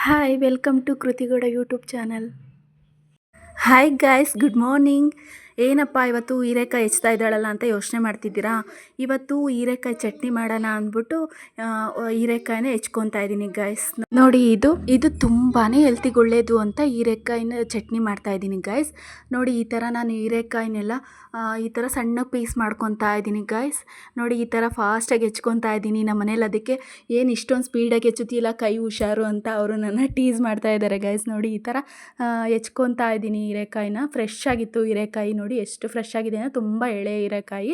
Hi welcome to Kriti Gowda YouTube channel. Hi guys, good morning. ಏನಪ್ಪ ಇವತ್ತು ಹೀರೆಕಾಯಿ ಹೆಚ್ಚ್ತಾ ಇದ್ದಾಳಲ್ಲ ಅಂತ ಯೋಚನೆ ಮಾಡ್ತಿದ್ದೀರಾ? ಇವತ್ತು ಹೀರೆಕಾಯಿ ಚಟ್ನಿ ಮಾಡೋಣ ಅಂದ್ಬಿಟ್ಟು ಹೀರೆಕಾಯಿನ ಹೆಚ್ಕೊತಾ ಇದ್ದೀನಿ ಗಾಯ್ಸ್. ನೋಡಿ, ಇದು ತುಂಬಾ ಹೆಲ್ತಿಗೆ ಒಳ್ಳೆಯದು ಅಂತ ಹೀರೆಕಾಯಿನ ಚಟ್ನಿ ಮಾಡ್ತಾ ಇದ್ದೀನಿ ಗಾಯ್ಸ್. ನೋಡಿ, ಈ ಥರ ನಾನು ಹೀರೆಕಾಯಿನೆಲ್ಲ ಈ ಥರ ಸಣ್ಣ ಪೀಸ್ ಮಾಡ್ಕೊತಾ ಇದ್ದೀನಿ ಗಾಯ್ಸ್. ನೋಡಿ, ಈ ಥರ ಫಾಸ್ಟಾಗಿ ಹೆಚ್ಕೊತಾ ಇದ್ದೀನಿ. ನಮ್ಮ ಮನೇಲಿ ಅದಕ್ಕೆ ಏನು ಇಷ್ಟೊಂದು ಸ್ಪೀಡಾಗಿ ಹೆಚ್ಚುತ್ತಿಲ್ಲ, ಕೈ ಹುಷಾರು ಅಂತ ಅವರು ನನ್ನ ಟೀಸ್ ಮಾಡ್ತಾ ಇದ್ದಾರೆ ಗಾಯ್ಸ್. ನೋಡಿ, ಈ ಥರ ಹೆಚ್ಕೊತಾ ಇದ್ದೀನಿ ಹೀರೆಕಾಯಿನ. ಫ್ರೆಶ್ ಆಗಿತ್ತು ಹೀರೆಕಾಯಿ. ನೋಡಿ ಎಷ್ಟು ಫ್ರೆಶ್ ಆಗಿದೆ ಅಂದರೆ ತುಂಬ ಎಳೆ ಹೀರೆಕಾಯಿ.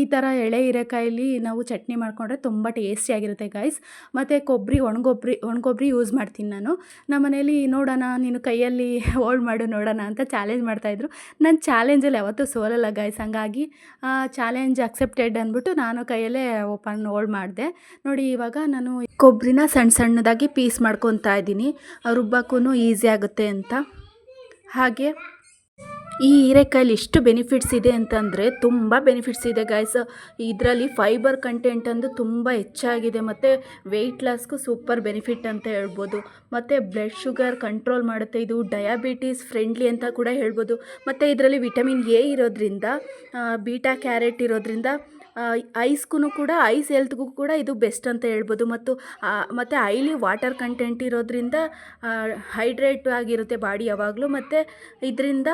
ಈ ಥರ ಎಳೆ ಹೀರೆಕಾಯಲ್ಲಿ ನಾವು ಚಟ್ನಿ ಮಾಡಿಕೊಂಡ್ರೆ ತುಂಬ ಟೇಸ್ಟಿಯಾಗಿರುತ್ತೆ ಗಾಯ್ಸ್. ಮತ್ತು ಒಣಗೊಬ್ಬರಿ ಯೂಸ್ ಮಾಡ್ತೀನಿ ನಾನು. ನಮ್ಮ ಮನೇಲಿ ನೋಡೋಣ, ನೀನು ಕೈಯಲ್ಲಿ ಹೋಲ್ಡ್ ಮಾಡು ನೋಡೋಣ ಅಂತ ಚಾಲೆಂಜ್ ಮಾಡ್ತಾಯಿದ್ರು. ನಾನು ಚಾಲೆಂಜಲ್ಲಿ ಯಾವತ್ತೂ ಸೋಲಲ್ಲ ಗಾಯ್ಸ್. ಹಂಗಾಗಿ ಚಾಲೆಂಜ್ ಅಕ್ಸೆಪ್ಟೆಡ್ ಅಂದ್ಬಿಟ್ಟು ನಾನು ಕೈಯಲ್ಲೇ ಹೋಲ್ಡ್ ಮಾಡಿದೆ. ನೋಡಿ, ಇವಾಗ ನಾನು ಕೊಬ್ಬರಿನ ಸಣ್ಣದಾಗಿ ಪೀಸ್ ಮಾಡ್ಕೊತಾ ಇದ್ದೀನಿ, ರುಬ್ಬಕ್ಕೂ ಈಸಿ ಆಗುತ್ತೆ ಅಂತ. ಹಾಗೆ ಈ ಹೀರೆಕಾಯಲ್ಲಿ ಎಷ್ಟು ಬೆನಿಫಿಟ್ಸ್ ಇದೆ ಅಂತಂದರೆ ತುಂಬ ಬೆನಿಫಿಟ್ಸ್ ಇದೆ ಗಾಯ್ಸ್. ಇದರಲ್ಲಿ ಫೈಬರ್ ಕಂಟೆಂಟ್ ಅಂದು ತುಂಬ ಹೆಚ್ಚಾಗಿದೆ ಮತ್ತು ವೆಯ್ಟ್ ಲಾಸ್ಗೂ ಸೂಪರ್ ಬೆನಿಫಿಟ್ ಅಂತ ಹೇಳ್ಬೋದು. ಮತ್ತು ಬ್ಲಡ್ ಶುಗರ್ ಕಂಟ್ರೋಲ್ ಮಾಡುತ್ತೆ. ಇದು ಡಯಾಬಿಟೀಸ್ ಫ್ರೆಂಡ್ಲಿ ಅಂತ ಕೂಡ ಹೇಳ್ಬೋದು. ಮತ್ತು ಇದರಲ್ಲಿ ವಿಟಮಿನ್ ಎ ಇರೋದ್ರಿಂದ, ಬೀಟಾ ಕ್ಯಾರೆಟ್ ಇರೋದ್ರಿಂದ ಐಸ್ ಹೆಲ್ತ್ಗೂ ಕೂಡ ಇದು ಬೆಸ್ಟ್ ಅಂತ ಹೇಳ್ಬೋದು. ಮತ್ತು ಹೈಲಿ ವಾಟರ್ ಕಂಟೆಂಟ್ ಇರೋದ್ರಿಂದ ಹೈಡ್ರೇಟ್ ಆಗಿರುತ್ತೆ ಬಾಡಿ ಯಾವಾಗಲೂ. ಮತ್ತು ಇದರಿಂದ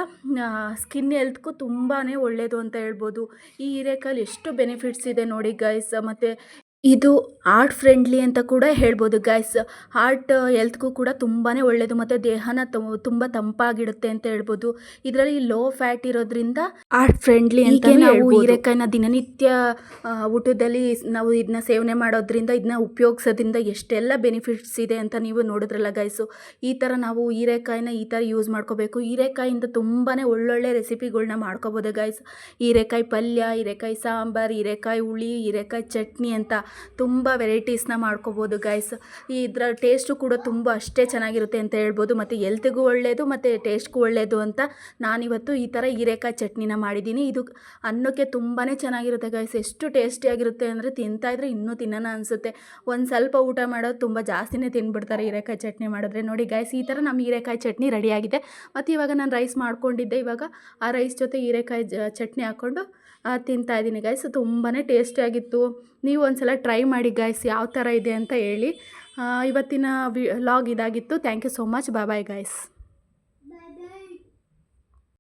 ಸ್ಕಿನ್ ಹೆಲ್ತ್ಗೂ ತುಂಬಾ ಒಳ್ಳೆಯದು ಅಂತ ಹೇಳ್ಬೋದು. ಈ ಹೀರೆಕಾಯಲ್ಲಿ ಎಷ್ಟು ಬೆನಿಫಿಟ್ಸ್ ಇದೆ ನೋಡಿ ಗೈಸ್. ಮತ್ತು ಇದು ಹಾರ್ಟ್ ಫ್ರೆಂಡ್ಲಿ ಅಂತ ಕೂಡ ಹೇಳ್ಬೋದು ಗೈಸ್. ಹಾರ್ಟ್ ಹೆಲ್ತ್ಗೂ ಕೂಡ ತುಂಬಾ ಒಳ್ಳೆಯದು ಮತ್ತು ದೇಹನ ತುಂಬ ತಂಪಾಗಿಡುತ್ತೆ ಅಂತ ಹೇಳ್ಬೋದು. ಇದರಲ್ಲಿ ಲೋ ಫ್ಯಾಟ್ ಇರೋದ್ರಿಂದ ಹಾರ್ಟ್ ಫ್ರೆಂಡ್ಲಿ ಅಂತ ನಾವು ಹೀರೆಕಾಯಿನ ದಿನನಿತ್ಯ ಊಟದಲ್ಲಿ ನಾವು ಇದನ್ನ ಸೇವನೆ ಮಾಡೋದ್ರಿಂದ, ಇದನ್ನ ಉಪಯೋಗಿಸೋದ್ರಿಂದ ಎಷ್ಟೆಲ್ಲ ಬೆನಿಫಿಟ್ಸ್ ಇದೆ ಅಂತ ನೀವು ನೋಡಿದ್ರಲ್ಲ ಗೈಸು. ಈ ಥರ ನಾವು ಹೀರೆಕಾಯಿನ ಈ ಥರ ಯೂಸ್ ಮಾಡ್ಕೋಬೇಕು. ಹೀರೆಕಾಯಿಂದ ತುಂಬಾ ಒಳ್ಳೊಳ್ಳೆ ರೆಸಿಪಿಗಳ್ನ ಮಾಡ್ಕೋಬೋದು ಗೈಸ್. ಹೀರೆಕಾಯಿ ಪಲ್ಯ, ಹೀರೆಕಾಯಿ ಸಾಂಬಾರು, ಹೀರೆಕಾಯಿ ಹುಳಿ, ಹೀರೆಕಾಯಿ ಚಟ್ನಿ ಅಂತ ತುಂಬ ವೆರೈಟೀಸ್ನ ಮಾಡ್ಕೋಬೋದು ಗೈಸ್. ಇದರ ಟೇಸ್ಟು ಕೂಡ ತುಂಬ ಅಷ್ಟೇ ಚೆನ್ನಾಗಿರುತ್ತೆ ಅಂತ ಹೇಳ್ಬೋದು. ಮತ್ತು ಹೆಲ್ತ್ಗೂ ಒಳ್ಳೆಯದು ಮತ್ತು ಟೇಸ್ಟ್ಗೂ ಒಳ್ಳೆಯದು ಅಂತ ನಾನಿವತ್ತು ಈ ಥರ ಹೀರೆಕಾಯಿ ಚಟ್ನಿನ ಮಾಡಿದ್ದೀನಿ. ಇದು ಅನ್ನಕ್ಕೆ ತುಂಬಾ ಚೆನ್ನಾಗಿರುತ್ತೆ ಗೈಸ್. ಎಷ್ಟು ಟೇಸ್ಟಿಯಾಗಿರುತ್ತೆ ಅಂದರೆ ತಿಂತಾಯಿದ್ರೆ ಇನ್ನೂ ತಿನ್ನೋಣ ಅನಿಸುತ್ತೆ. ಒಂದು ಸ್ವಲ್ಪ ಊಟ ಮಾಡೋದು ತುಂಬ ಜಾಸ್ತಿನೇ ತಿಂದ್ಬಿಡ್ತಾರೆ ಹೀರೆಕಾಯಿ ಚಟ್ನಿ ಮಾಡಿದ್ರೆ. ನೋಡಿ ಗೈಸ್, ಈ ಥರ ನಮ್ಮ ಹೀರೆಕಾಯಿ ಚಟ್ನಿ ರೆಡಿಯಾಗಿದೆ. ಮತ್ತು ಇವಾಗ ನಾನು ರೈಸ್ ಮಾಡ್ಕೊಂಡಿದ್ದೆ. ಇವಾಗ ಆ ರೈಸ್ ಜೊತೆ ಹೀರೆಕಾಯಿ ಚಟ್ನಿ ಹಾಕ್ಕೊಂಡು ತಿಂತಾಯಿದ್ದೀನಿ ಗೈಸ್. ತುಂಬಾ ಟೇಸ್ಟಿಯಾಗಿತ್ತು. ನೀವು ಒಂದ್ಸಲ ಟ್ರೈ ಮಾಡಿ ಗೈಸ್, ಯಾವ ಥರ ಇದೆ ಅಂತ ಹೇಳಿ. ಇವತ್ತಿನ ವ್ಲಾಗ್ ಇದಾಗಿತ್ತು. Thank you so much. Bye bye guys.